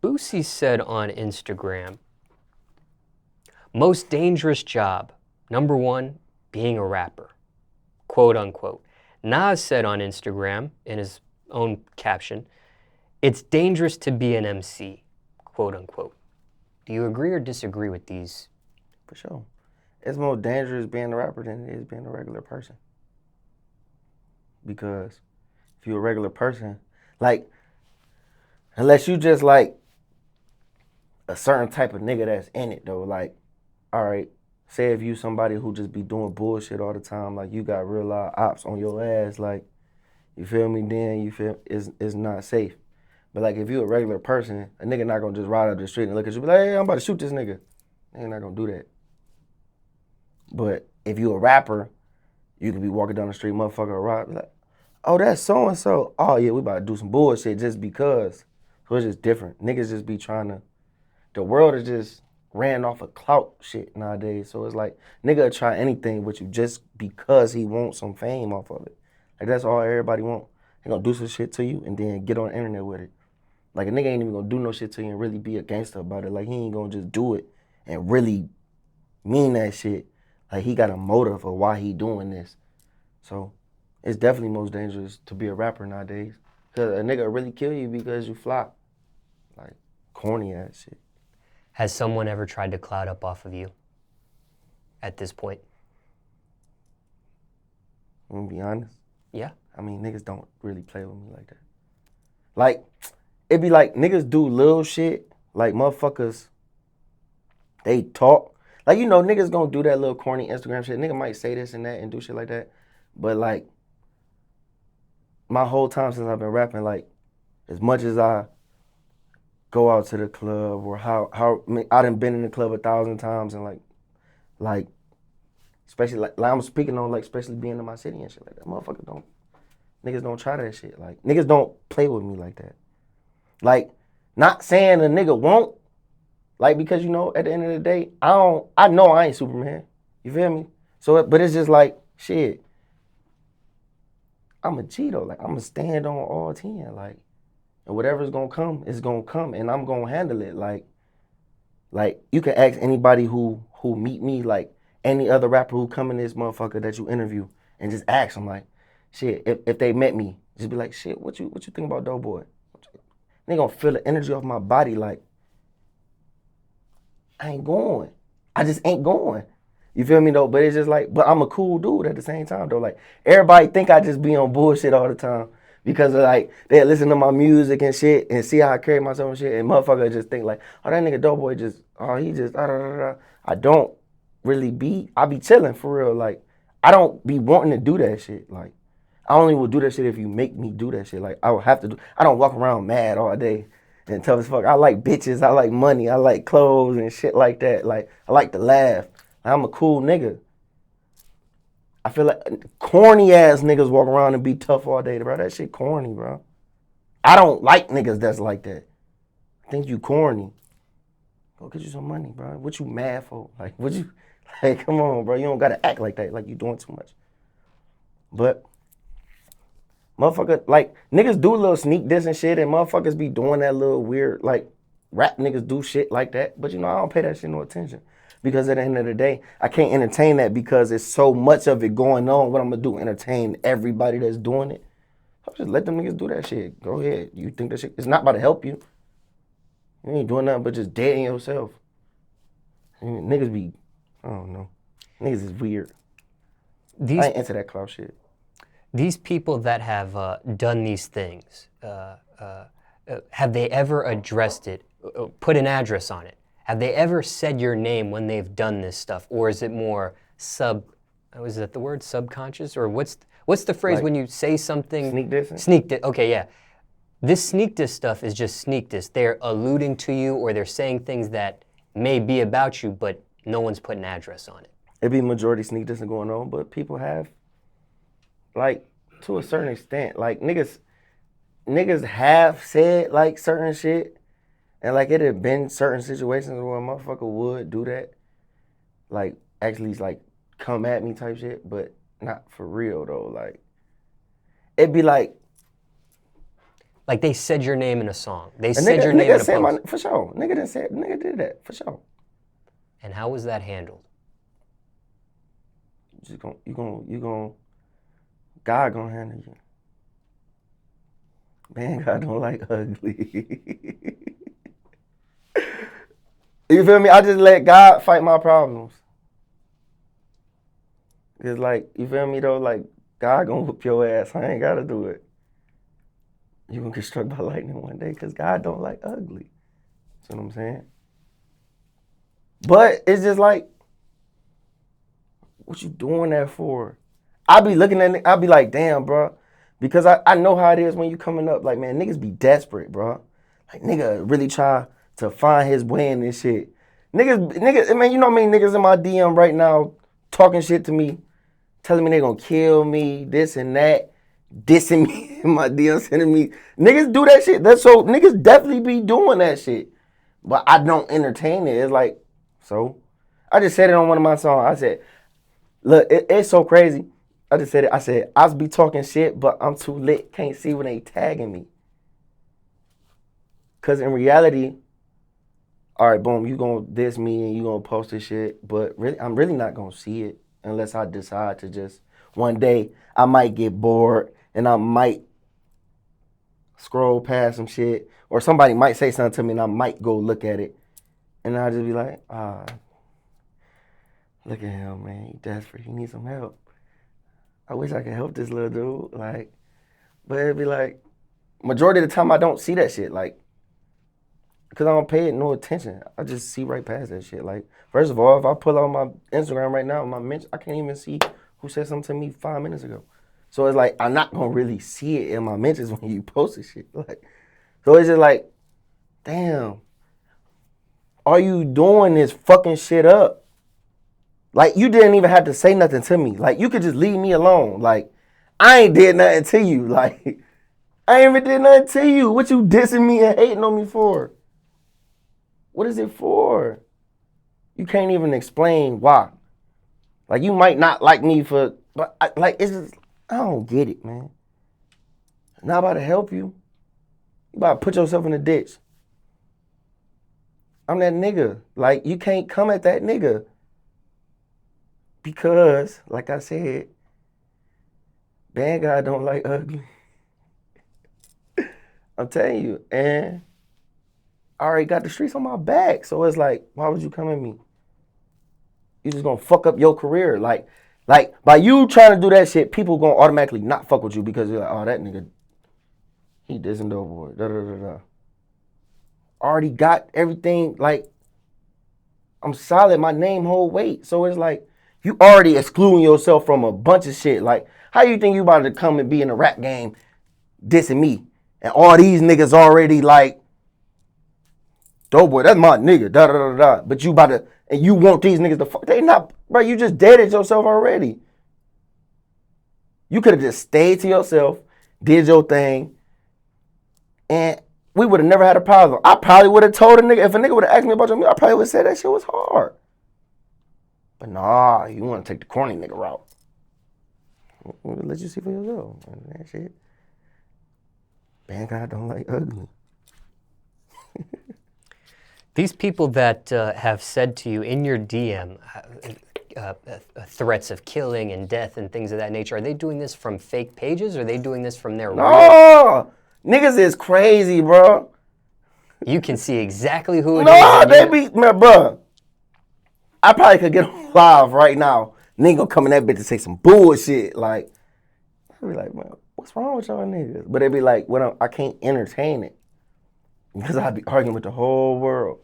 Boosie said on Instagram, most dangerous job, number one, being a rapper, quote unquote. Nas said on Instagram in his own caption, it's dangerous to be an MC, quote unquote. Do you agree or disagree with these? For sure. It's more dangerous being a rapper than it is being a regular person. Because if you're a regular person, like, unless you just like a certain type of nigga that's in it though, like, all right, say if you somebody who just be doing bullshit all the time, like you got real live ops on your ass, like, you feel me, then you feel it's not safe. But like if you a regular person, a nigga not gonna just ride up the street and look at you and be like, hey, I'm about to shoot this nigga. Nigga not gonna do that. But if you a rapper, you could be walking down the street, motherfucker, rock, be like, oh, that's so and so. Oh yeah, we about to do some bullshit just because. So it's just different. Niggas just be trying to. The world is just ran off of clout shit nowadays. So it's like nigga will try anything with you just because he wants some fame off of it. Like that's all everybody want. He gonna do some shit to you and then get on the internet with it. Like a nigga ain't even gonna do no shit to you and really be a gangster about it. Like he ain't gonna just do it and really mean that shit. Like he got a motive of why he doing this. So it's definitely most dangerous to be a rapper nowadays. Cause a nigga will really kill you because you flop. Like corny ass shit. Has someone ever tried to cloud up off of you at this point? I'm gonna be honest. Yeah. I mean, niggas don't really play with me like that. Like, it be like niggas do little shit. Like motherfuckers, they talk. Like, you know, niggas gonna do that little corny Instagram shit. Nigga might say this and that and do shit like that. But like, my whole time since I've been rapping, like, as much as I go out to the club or how I done been in the club 1,000 times and like especially like I'm speaking on like especially being in my city and shit like that. Niggas don't try that shit. Like niggas don't play with me like that. Like not saying a nigga won't, like because you know at the end of the day I know I ain't Superman. You feel me? So but it's just like shit. I'm a G though. Like I'm gonna stand on all 10. Like and whatever's gonna come, it's gonna come, and I'm gonna handle it. Like you can ask anybody who meet me, like any other rapper who come in this motherfucker that you interview, and just ask them like, shit, if they met me, just be like, shit, what you think about Doughboy? They gonna feel the energy off my body, like I ain't going. I just ain't going. You feel me though? But it's just like, but I'm a cool dude at the same time though. Like everybody think I just be on bullshit all the time because of like they listen to my music and shit and see how I carry myself and shit, and motherfucker just think like, oh that nigga Doughboy just, oh he just da da da da. I don't really be. I be chilling for real. Like I don't be wanting to do that shit. Like I only will do that shit if you make me do that shit. Like I would have to do. I don't walk around mad all day and tough as fuck. I like bitches. I like money. I like clothes and shit like that. Like I like to laugh. I'm a cool nigga. I feel like corny ass niggas walk around and be tough all day, bro. That shit corny, bro. I don't like niggas that's like that. I think you corny. Go get you some money, bro. What you mad for? Like, what you, like, come on, bro. You don't gotta act like that. Like, you doing too much. But, motherfucker, like, niggas do a little sneak diss and shit, and motherfuckers be doing that little weird, like, rap niggas do shit like that. But, you know, I don't pay that shit no attention. Because at the end of the day, I can't entertain that because there's so much of it going on. What I'm gonna do, entertain everybody that's doing it? I'll just let them niggas do that shit. Go ahead. You think that shit, it's not about to help you. You ain't doing nothing but just deading yourself. Niggas be, I don't know. Niggas is weird. These I ain't into that clout shit. these people that have done these things, have they ever addressed it, put an address on it? Have they ever said your name when they've done this stuff, or is it more is that the word subconscious, or what's the phrase Like, when you say something? Sneak dissing? Sneak diss. Okay, yeah. This sneak diss stuff is just sneak diss. They're alluding to you, or they're saying things that may be about you, but no one's put an address on it. It be majority sneak dissing going on, but people have, like, to a certain extent, like, niggas have said, like, certain shit, and, like, it had been certain situations where a motherfucker would do that, like, actually, like, come at me type shit, but not for real, though, like, it'd be like, Like they said your name in a song. They A said nigga, your name in a said post. for sure. Nigga did that for sure. And how was that handled? You gonna, God gonna handle you. Man, God don't like ugly. You feel me? I just let God fight my problems. It's like, you feel me though? Like, God gonna whoop your ass. I ain't gotta do it. You gonna get struck by lightning one day because God don't like ugly. See what I'm saying? But it's just like, what you doing that for? I be looking at it, I be like, damn, bro. Because I know how it is when you coming up. Like, man, niggas be desperate, bro. Like, nigga really try to find his way in this shit. Niggas, man, you know how many niggas in my DM right now talking shit to me, telling me they gonna kill me, this and that, dissing me in my DM, sending me. Niggas do that shit. So niggas definitely be doing that shit. But I don't entertain it. It's like, so? I just said it on one of my songs. I said, look, it's so crazy. I just said it. I said, I be talking shit, but I'm too lit. Can't see when they tagging me. Because in reality, all right, boom, you going to diss me and you going to post this shit. But really, I'm really not going to see it unless I decide to just, one day, I might get bored and I might scroll past some shit. Or somebody might say something to me and I might go look at it. And I'll just be like, look at him, man. He desperate. He needs some help. I wish I could help this little dude. Like, but it'd be like, majority of the time I don't see that shit. Like, because I don't pay it no attention. I just see right past that shit. Like, first of all, if I pull out my Instagram right now, my mention, I can't even see who said something to me 5 minutes ago. So it's like, I'm not going to really see it in my mentions when you post this shit. Like, so it's just like, damn, all you doing is fucking shit up. Like, you didn't even have to say nothing to me. Like, you could just leave me alone. Like, I ain't did nothing to you. Like, I ain't even did nothing to you. What you dissing me and hating on me for? What is it for? You can't even explain why. Like, you might not like me for, but it's just, I don't get it, man. I'm not about to help you. You about to put yourself in a ditch. I'm that nigga. Like, you can't come at that nigga. Because, like I said, bad guy don't like ugly. I'm telling you. And I already got the streets on my back. So it's like, why would you come at me? You just gonna fuck up your career. Like by you trying to do that shit, people gonna automatically not fuck with you because you're like, oh, that nigga, he dissing dope boy. Da da da da. Already got everything. Like, I'm solid. My name hold weight. So it's like, you already excluding yourself from a bunch of shit. Like, how you think you about to come and be in a rap game dissing me? And all these niggas already like, dope boy, that's my nigga, da da da da. But you about to, and you want these niggas to fuck. They not, bro, you just deaded yourself already. You could have just stayed to yourself, did your thing, and we would have never had a problem. I probably would have told a nigga, if a nigga would have asked me about your music, I probably would have said that shit was hard. But nah, you want to take the corny nigga route. Let you see for yourself. That shit. Bad guy don't like ugly. These people that have said to you in your DM threats of killing and death and things of that nature, are they doing this from fake pages or are they doing this from their real? No! Niggas is crazy, bro. You can see exactly who it is. No, they be, man, bro. I probably could get on live right now. Nigga gonna come in that bitch and say some bullshit. Like, I be like, man, what's wrong with y'all niggas? But they be like, I can't entertain it. Because I be arguing with the whole world.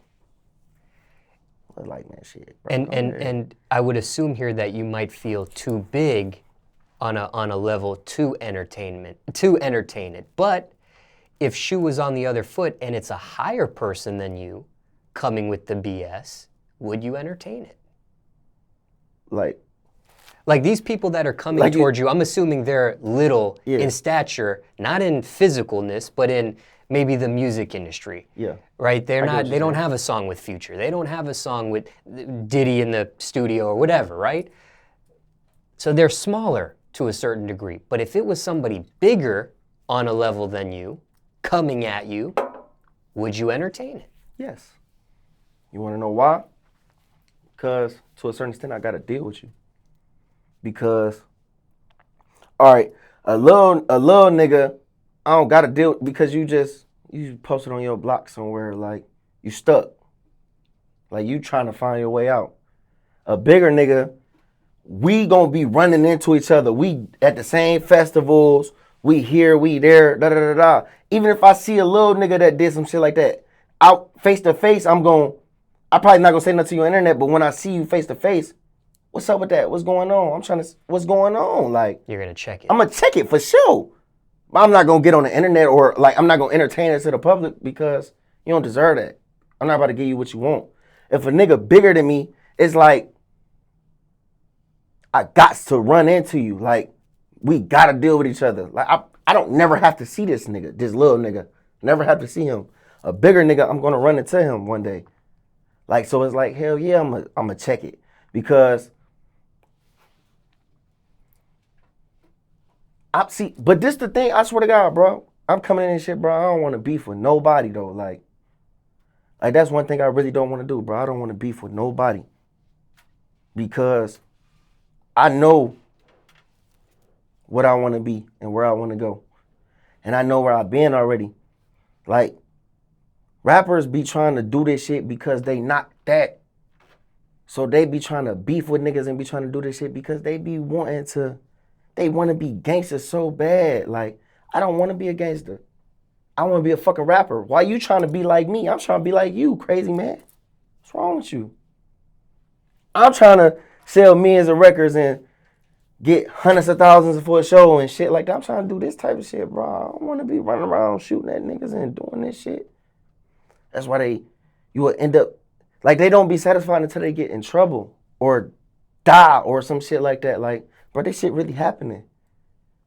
But like, man, shit. Bro, and I would assume here that you might feel too big on a level to entertain it. But if shoe was on the other foot and it's a higher person than you coming with the BS, would you entertain it? Like these people that are coming towards you, I'm assuming they're little in stature, not in physicalness, but in maybe the music industry. Yeah. Right? They don't have a song with Future. They don't have a song with Diddy in the studio or whatever, right? So they're smaller to a certain degree. But if it was somebody bigger on a level than you, coming at you, would you entertain it? Yes. You want to know why? Because to a certain extent, I got to deal with you. Because, all right, a little nigga, I don't got to deal because you posted on your block somewhere like you stuck. Like you trying to find your way out. A bigger nigga, we gonna be running into each other. We at the same festivals. We here, we there, da da da da. Even if I see a little nigga that did some shit like that, out face to face, I'm probably not gonna say nothing to you on the internet, but when I see you face to face, what's up with that? What's going on? What's going on? Like, you're gonna check it. I'm gonna check it for sure. I'm not gonna get on the internet or like I'm not gonna entertain it to the public because you don't deserve that. I'm not about to give you what you want. If a nigga bigger than me, it's like I got to run into you. Like, we gotta deal with each other. Like, I don't never have to see this nigga, this little nigga. Never have to see him. A bigger nigga, I'm gonna run into him one day. Like, so it's like, hell yeah, I'm gonna check it. Because but this the thing, I swear to God, bro. I'm coming in and shit, bro. I don't wanna beef with nobody though. Like that's one thing I really don't wanna do, bro. I don't wanna beef with nobody. Because I know what I want to be and where I want to go. And I know where I've been already. Like, rappers be trying to do this shit because they not that. So they be trying to beef with niggas and be trying to do this shit because they want to be gangsters so bad. Like, I don't want to be a gangster. I want to be a fucking rapper. Why you trying to be like me? I'm trying to be like you, crazy man. What's wrong with you? I'm trying to sell millions of records and get hundreds of thousands for a show and shit like that. I'm trying to do this type of shit, bro. I don't want to be running around shooting at niggas and doing this shit. That's why you will end up, like, they don't be satisfied until they get in trouble or die or some shit like that. Like, bro, this shit really happening.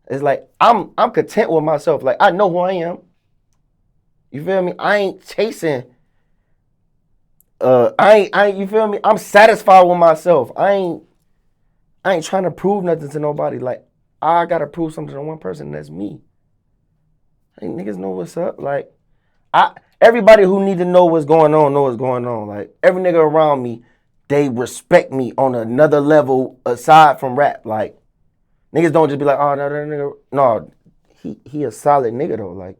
It's like, I'm content with myself. Like, I know who I am. You feel me? I ain't chasing. You feel me? I'm satisfied with myself. I ain't trying to prove nothing to nobody. Like, I gotta prove something to one person, and that's me. Hey, niggas know what's up. Like, everybody who need to know what's going on know what's going on. Like, every nigga around me, they respect me on another level aside from rap. Like, niggas don't just be like, oh, no, that nigga. No, he a solid nigga though. Like,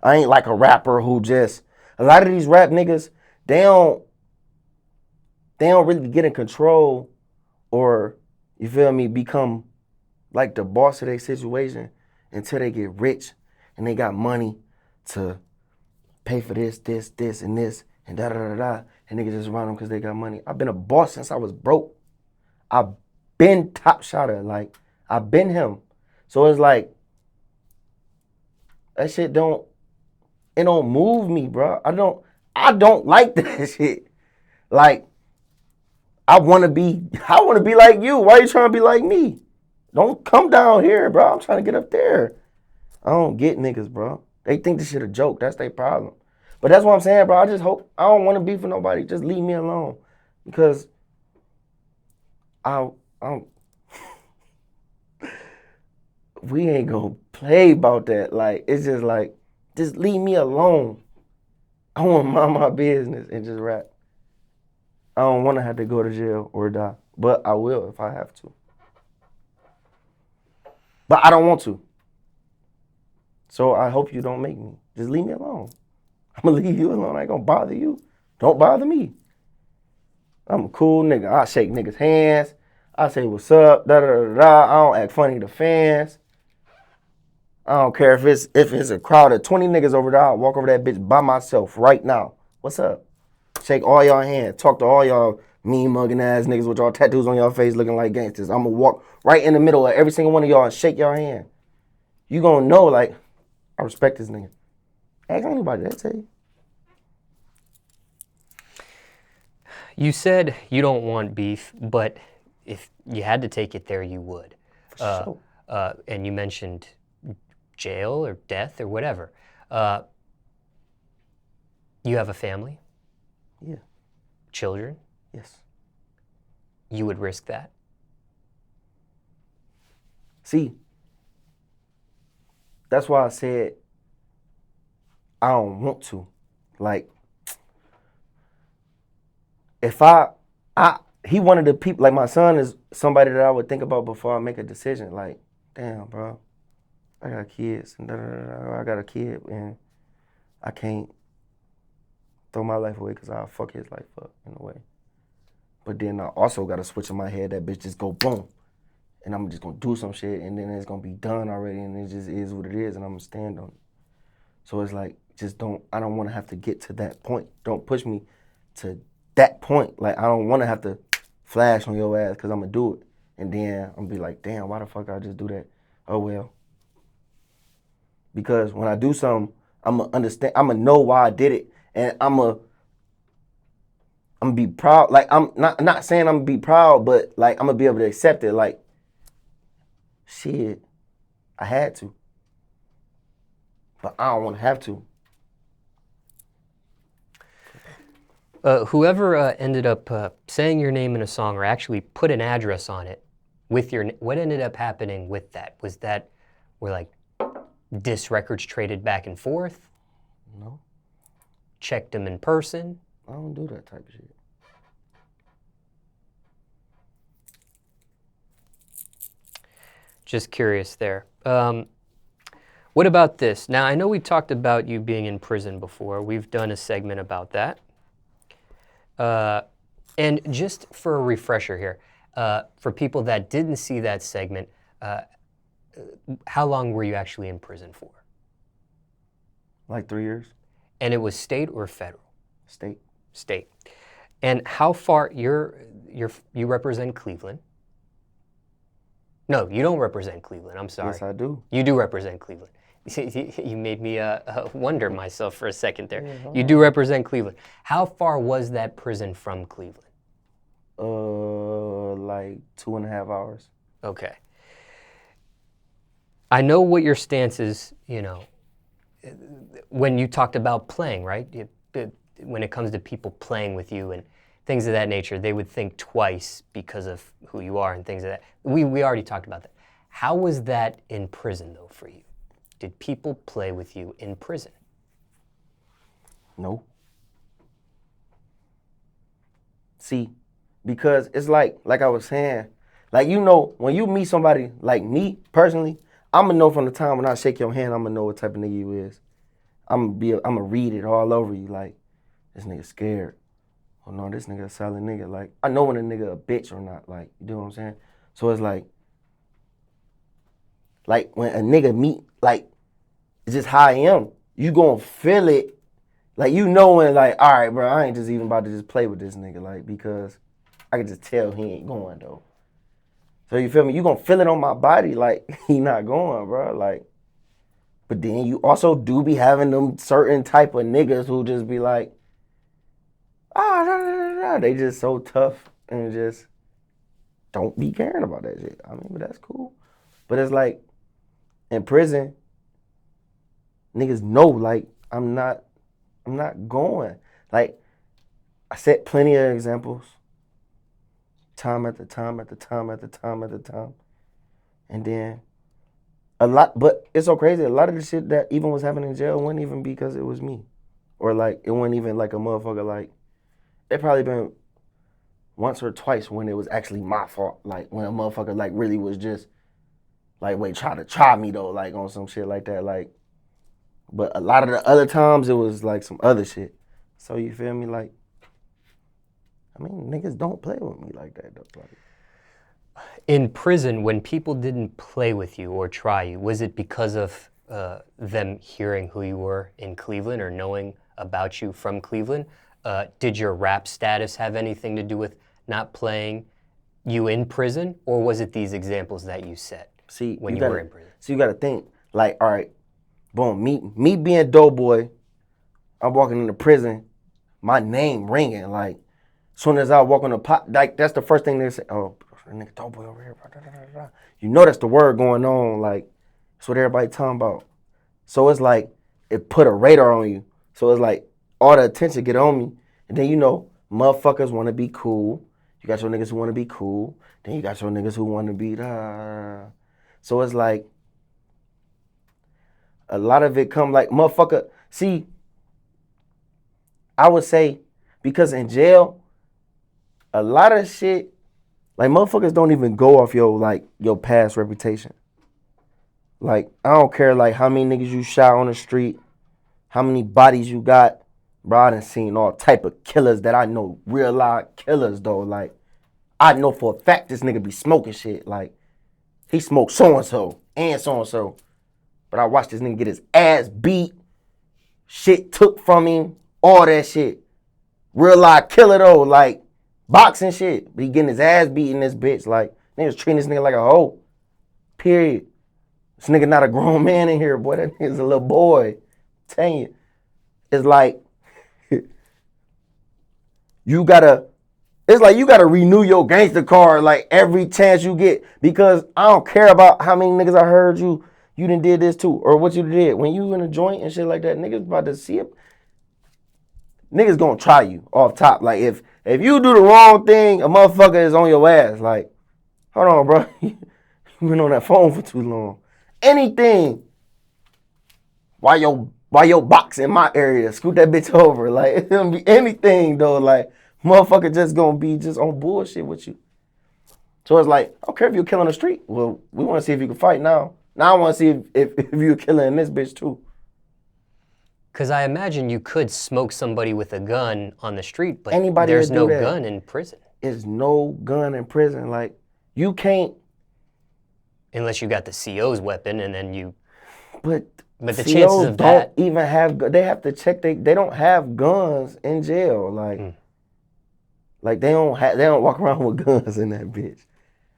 I ain't like a rapper who just, a lot of these rap niggas, they don't really get in control or, you feel me, become like the boss of their situation until they get rich and they got money to pay for this, and this, and da-da-da-da, and niggas just run them because they got money. I've been a boss since I was broke. I've been top shotter. Like, I've been him. So it's like, that shit don't move me, bro. I don't like that shit. Like, I want to be like you. Why are you trying to be like me? Don't come down here, bro. I'm trying to get up there. I don't get niggas, bro. They think this shit a joke. That's their problem. But that's what I'm saying, bro. I just hope, I don't want to beef with nobody. Just leave me alone. Because we ain't gonna play about that. Like, it's just like, just leave me alone. I want to mind my business and just rap. I don't want to have to go to jail or die. But I will if I have to. But I don't want to. So I hope you don't make me. Just leave me alone. I'm going to leave you alone. I ain't going to bother you. Don't bother me. I'm a cool nigga. I shake niggas' hands. I say what's up. Da da da da. I don't act funny to fans. I don't care if it's a crowd of 20 niggas over there. I'll walk over that bitch by myself right now. What's up? Shake all y'all hands. Talk to all y'all mean mugging ass niggas with y'all tattoos on y'all face looking like gangsters. I'm going to walk right in the middle of every single one of y'all and shake y'all hand. You going to know, like, I respect this nigga. Ask anybody, that's it. You said you don't want beef, but if you had to take it there, you would. For sure. And you mentioned jail or death or whatever. You have a family? Yeah. Children? Yes. You would risk that? See, that's why I said I don't want to. Like, if he one of the people, like my son is somebody that I would think about before I make a decision. Like, damn, bro, I got kids, and I got a kid, and I can't throw my life away because I'll fuck his life up in a way. But then I also got to switch in my head that bitch just go boom. And I'm just going to do some shit, and then it's going to be done already, and it just is what it is, and I'm going to stand on it. So it's like, I don't want to have to get to that point. Don't push me to that point. Like, I don't want to have to flash on your ass because I'm going to do it. And then I'm going to be like, damn, why the fuck I just do that? Oh, well. Because when I do something, I'm going to understand, I'm going to know why I did it, and I'm going to be proud. Like, I'm not saying I'm going to be proud, but, like, I'm going to be able to accept it. Like, shit, I had to. But I don't want to have to. Whoever ended up saying your name in a song or actually put an address on it with what ended up happening with that? Was that where like disc records traded back and forth? No. Checked them in person? I don't do that type of shit. Just curious there. What about this? Now, I know we talked about you being in prison before. We've done a segment about that. And just for a refresher here, for people that didn't see that segment, how long were you actually in prison for? Like 3 years. And it was state or federal? State. State. And how far you represent Cleveland? No, you don't represent Cleveland. I'm sorry. Yes, I do. You do represent Cleveland. You made me wonder myself for a second there. Yeah, you do represent Cleveland. How far was that prison from Cleveland? Like 2.5 hours. Okay. I know what your stance is, you know, when you talked about playing, right? When it comes to people playing with you and things of that nature, they would think twice because of who you are and things of that. We already talked about that. How was that in prison, though, for you? Did people play with you in prison? No. See, because it's like I was saying, like, you know, when you meet somebody like me personally, I'm gonna know from the time when I shake your hand, I'm gonna know what type of nigga you is. I'm gonna read it all over you, like, this nigga scared. Oh no, this nigga a solid nigga. Like, I know when a nigga a bitch or not, like, you know what I'm saying? So it's like when a nigga meet, like, it's just how I am. You gonna feel it. Like, you know when, like, all right, bro, I ain't just even about to just play with this nigga, like, because I can just tell he ain't going, though. So you feel me? You gonna feel it on my body, like, he not going, bro, like. But then you also do be having them certain type of niggas who just be like, they just so tough and just don't be caring about that shit. I mean, but that's cool. But it's like, in prison, niggas know, like, I'm not going. Like, I set plenty of examples. Time after time after time after time after time. And then a lot, but it's so crazy. A lot of the shit that even was happening in jail wasn't even because it was me. Or like, it wasn't even like a motherfucker, like, it probably been once or twice when it was actually my fault. Like, when a motherfucker, like, really was just, like, wait, try me, though, like, on some shit like that, like. But a lot of the other times, it was, like, some other shit. So, you feel me? Like, I mean, niggas don't play with me like that, though. Like, in prison, when people didn't play with you or try you, was it because of them hearing who you were in Cleveland or knowing about you from Cleveland? Did your rap status have anything to do with not playing you in prison, or was it these examples that you set when you were in prison? So you got to think, like, all right, boom, me being Doughboy, I'm walking into prison, my name ringing, like, as soon as I walk on the pot, like, that's the first thing they say, oh, nigga Doughboy over here, blah, blah, blah, blah. You know that's the word going on, like, that's what everybody talking about. So it's like, it put a radar on you. So it's like, all the attention get on me. And then, you know, motherfuckers want to be cool. You got your niggas who want to be cool. Then you got your niggas who want to be So it's like, a lot of it come like, motherfucker, See, I would say because in jail, a lot of shit, like motherfuckers don't even go off your past reputation. Like, I don't care like how many niggas you shot on the street, how many bodies you got. Bro, I done seen all type of killers that I know, real live killers though. Like, I know for a fact this nigga be smoking shit. Like, he smoked so-and-so and so-and-so. But I watched this nigga get his ass beat, shit took from him, all that shit. Real live killer though, like, boxing shit. But he getting his ass beat in this bitch. Like, niggas treating this nigga like a hoe. Period. This nigga not a grown man in here, boy. That nigga's a little boy. I'm telling you. It's like, you gotta renew your gangster card like every chance you get. Because I don't care about how many niggas I heard you done did this too. Or what you did. When you in a joint and shit like that, niggas about to see it. Niggas gonna try you off top. Like, if you do the wrong thing, a motherfucker is on your ass. Like, hold on, bro. You been on that phone for too long. Anything. Why your box in my area? Scoot that bitch over. Like, it gonna be anything though. Like, motherfucker just gonna be just on bullshit with you. So it's like, I don't care if you're killing the street. Well, we wanna see if you can fight now. Now I wanna see if you're killing this bitch too. Because I imagine you could smoke somebody with a gun on the street, but Anybody there's that no do that. gun in prison. There's no gun in prison. Like, you can't. Unless you got the CO's weapon and then you... But the COs chances of that... don't even have... They have to check... They don't have guns in jail. Like, like they don't walk around with guns in that bitch.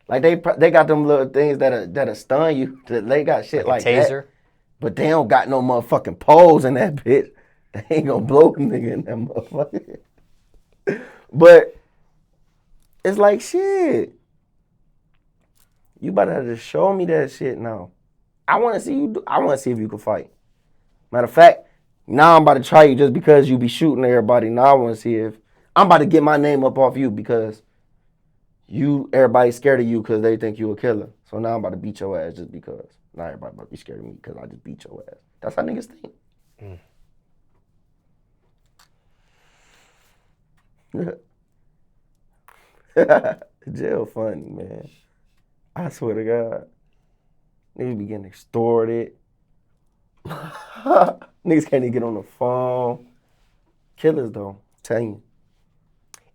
Like, they got them little things that'll stun you. They got shit like a taser? that. But they don't got no motherfucking poles in that bitch. They ain't gonna blow a nigga in that motherfucker. But it's like, shit. You better have to show me that shit now. I want to see you do. I want to see if you can fight. Matter of fact, now I'm about to try you just because you be shooting everybody. Now I want to see if I'm about to get my name up off you because everybody's scared of you because they think you a killer. So now I'm about to beat your ass just because. Now everybody about to be scared of me because I just beat your ass. That's how niggas think. Jail funny, man. I swear to God. Niggas be getting extorted. Niggas can't even get on the phone. Killers though, I'm telling you.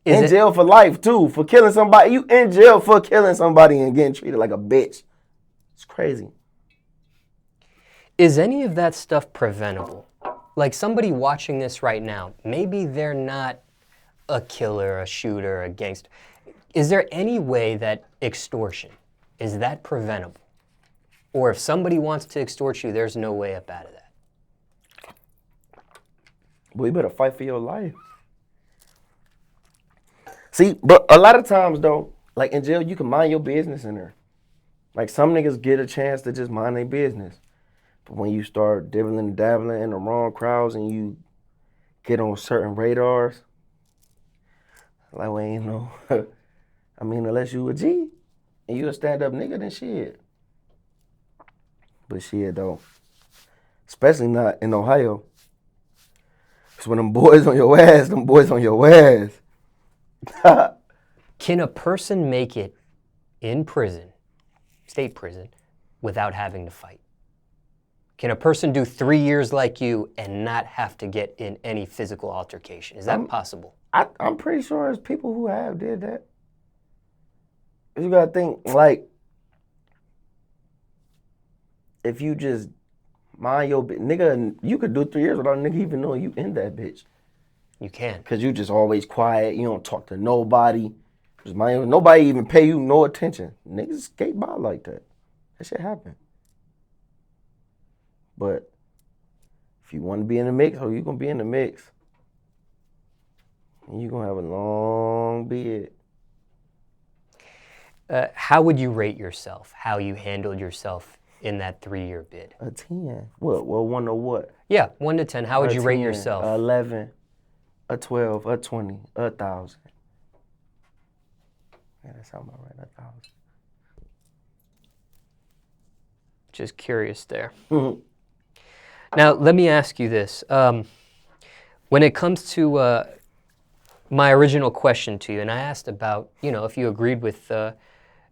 In jail for life too, for killing somebody. You in jail for killing somebody and getting treated like a bitch. It's crazy. Is any of that stuff preventable? Like, somebody watching this right now, maybe they're not a killer, a shooter, a gangster. Is there any way that extortion, is that preventable? Or if somebody wants to extort you, there's no way up out of that? Well, you better fight for your life. See, but a lot of times though, like in jail, you can mind your business in there. Like, some niggas get a chance to just mind their business. But when you start dibbling and dabbling in the wrong crowds and you get on certain radars, like, well, ain't no, I mean, unless you a G and you a stand-up nigga, then shit. But shit, though, especially not in Ohio. Because when them boys on your ass, them boys on your ass. Can a person make it in prison, state prison, without having to fight? Can a person do 3 years like you and not have to get in any physical altercation? Is that possible? I'm pretty sure there's people who have did that. You gotta think, like, if you just mind your nigga, you could do 3 years without a nigga even knowing you in that bitch. You can. Cause you just always quiet. You don't talk to nobody. Just nobody even pay you no attention. Niggas skate by like that. That shit happen. But if you want to be in the mix, you gonna be in the mix. And you gonna have a long beard. How would you rate yourself? How you handled yourself in that 3-year bid? A 10. What? Well, 1 to what? Yeah, 1 to 10. How would you rate 10, yourself? 11, a 12, a 20, 1,000. Yeah, that sounds about right. 1,000. Just curious there. Now, let me ask you this. When it comes to my original question to you, and I asked about, if you agreed with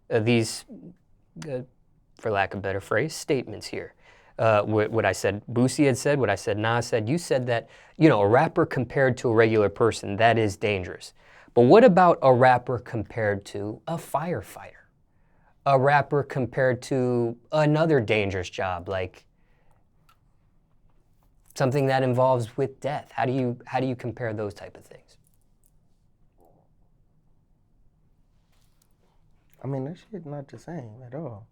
these, for lack of a better phrase, statements here. What I said, Boosie had said, what I said, Nas said. You said that, a rapper compared to a regular person, that is dangerous. But what about a rapper compared to a firefighter? A rapper compared to another dangerous job, like something that involves with death? How do you compare those type of things? I mean, that shit not the same at all.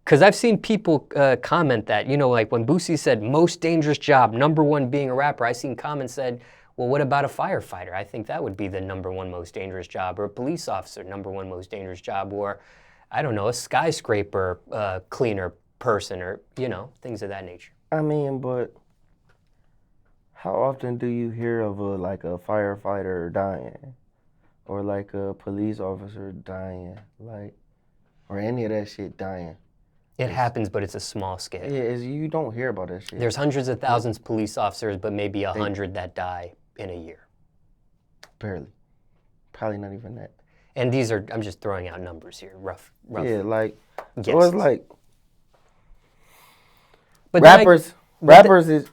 Because I've seen people comment that, like when Boosie said most dangerous job, number one being a rapper, I seen comments said, well, what about a firefighter? I think that would be the number one most dangerous job, or a police officer, number one most dangerous job, or I don't know, a skyscraper cleaner person, or, things of that nature. I mean, but how often do you hear of a firefighter dying, or like a police officer dying, or any of that shit dying? It happens, but it's a small scale. Yeah, you don't hear about that shit. There's hundreds of thousands of police officers, but maybe 100 that die in a year. Barely. Probably not even that. And these are, I'm just throwing out numbers here, rough. Yeah, guesses. So it's like, but rappers is...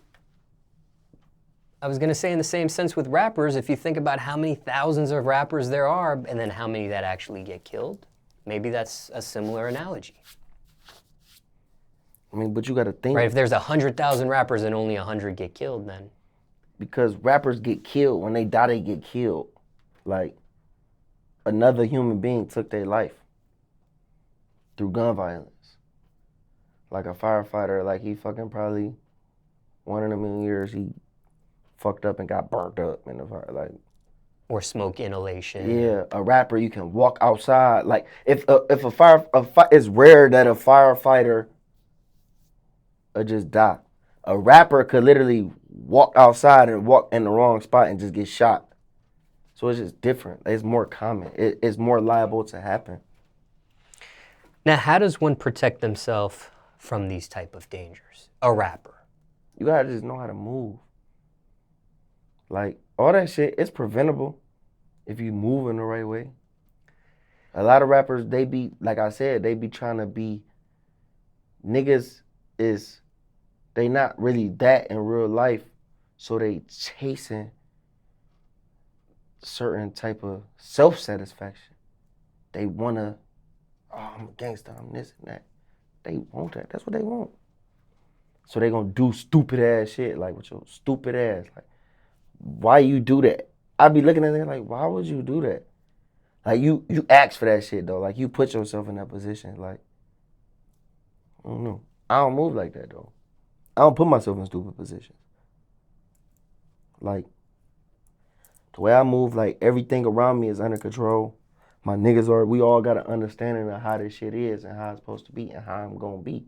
I was going to say in the same sense with rappers, if you think about how many thousands of rappers there are, and then how many that actually get killed, maybe that's a similar analogy. I mean, but you got to think. Right, if there's 100,000 rappers and only 100 get killed, then. Because rappers get killed. When they die, they get killed. Like, another human being took their life through gun violence. Like a firefighter, like he fucking probably, one in a million years, he fucked up and got burnt up in the fire. Like, or smoke inhalation. Yeah, a rapper, you can walk outside. Like, if it's rare that a firefighter just die. A rapper could literally walk outside and walk in the wrong spot and just get shot. So it's just different. It's more common. It's more liable to happen. Now, how does one protect themselves from these type of dangers? A rapper. You gotta just know how to move. Like, all that shit, it's preventable if you move in the right way. A lot of rappers, they be, like I said, they be trying to be, niggas is, they not really that in real life, so they chasing certain type of self-satisfaction. They wanna, I'm a gangster, I'm this and that. They want that, that's what they want. So they gonna do stupid ass shit, like with your stupid ass. Like, why you do that? I be looking at it like, why would you do that? Like, you ask for that shit though. Like, you put yourself in that position. Like, I don't know. I don't move like that though. I don't put myself in stupid positions. Like, the way I move, like, everything around me is under control. My niggas we all got an understanding of how this shit is and how it's supposed to be and how I'm gonna be.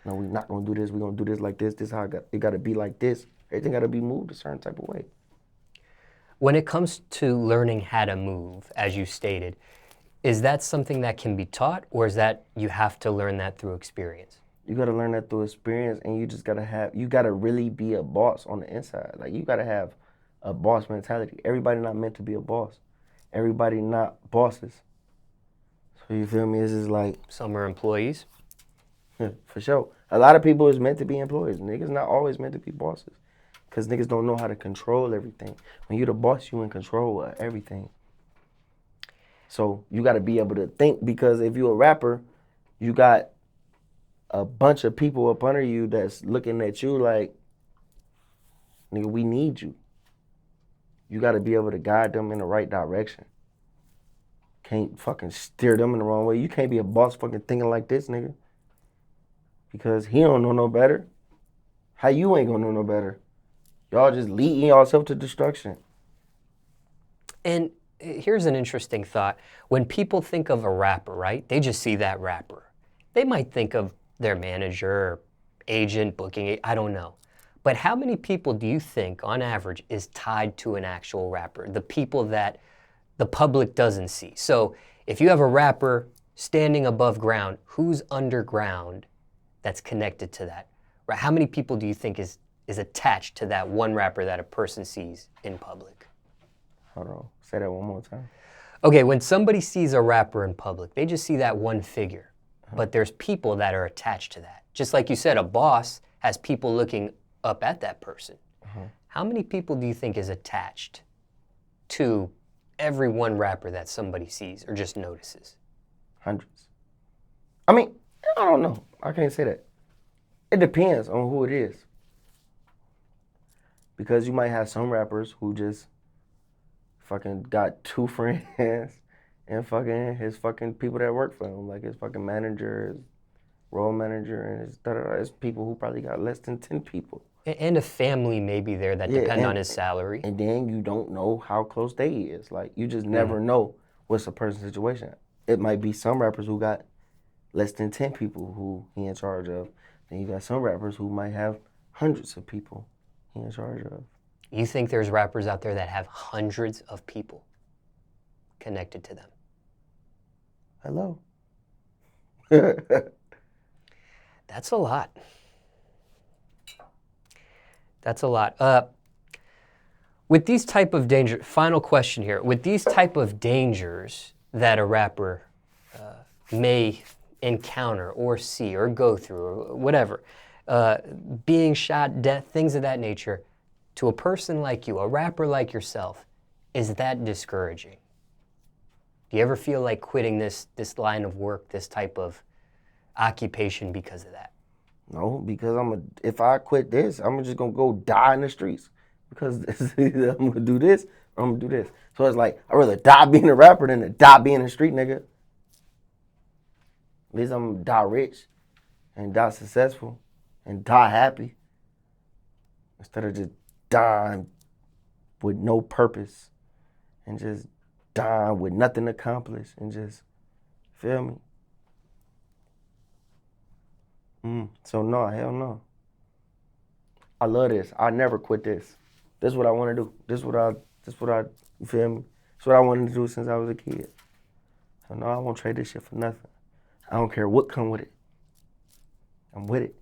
No, we not gonna do this. We gonna do this like this. This how it gotta be like this. Everything gotta be moved a certain type of way. When it comes to learning how to move, as you stated, is that something that can be taught, or is that you have to learn that through experience? You gotta learn that through experience, and you just gotta really be a boss on the inside. Like, you gotta have a boss mentality. Everybody not meant to be a boss. Everybody not bosses. So you feel me? It's just like, some are employees. For sure. A lot of people is meant to be employees. Niggas not always meant to be bosses. Because niggas don't know how to control everything. When you the boss, you in control of everything. So you got to be able to think, because if you're a rapper, you got a bunch of people up under you that's looking at you like, nigga, we need you. You got to be able to guide them in the right direction. Can't fucking steer them in the wrong way. You can't be a boss fucking thinking like this, nigga. Because he don't know no better. How you ain't gonna know no better? Y'all just leading yourself to destruction. And here's an interesting thought. When people think of a rapper, right, they just see that rapper. They might think of their manager or agent, booking, I don't know. But how many people do you think, on average, is tied to an actual rapper? The people that the public doesn't see. So if you have a rapper standing above ground, who's underground that's connected to that? Right? How many people do you think is attached to that one rapper that a person sees in public? Hold on. Say that one more time. Okay, when somebody sees a rapper in public, they just see that one figure. But there's people that are attached to that. Just like you said, a boss has people looking up at that person. How many people do you think is attached to every one rapper that somebody sees or just notices? Hundreds. I mean, I don't know. I can't say that. It depends on who it is. Because you might have some rappers who just fucking got 2 friends and fucking his fucking people that work for him, like his fucking manager, his role manager, and his his people who probably got less than 10 people. And a family maybe there that depend on his salary. And then you don't know how close they is. Like, you just never know what's a person's situation. It might be some rappers who got less than 10 people who he in charge of. Then you got some rappers who might have hundreds of people he in charge of. You think there's rappers out there that have hundreds of people connected to them? Hello. That's a lot. That's a lot. With these type of danger, final question here. With these type of dangers that a rapper may encounter or see or go through or whatever, being shot, death, things of that nature, to a person like you, a rapper like yourself, is that discouraging? Do you ever feel like quitting this line of work, this type of occupation because of that? No, because if I quit this, I'm just gonna go die in the streets. Because either I'm gonna do this or I'm gonna do this. So it's like, I'd rather die being a rapper than to die being a street nigga. At least I'm gonna die rich and die successful and die happy. Instead of just dying with no purpose and just dying with nothing accomplished and just, feel me? So no, hell no. I love this. I never quit this. This is what I want to do. You feel me? It's what I wanted to do since I was a kid. So no, I won't trade this shit for nothing. I don't care what come with it. I'm with it.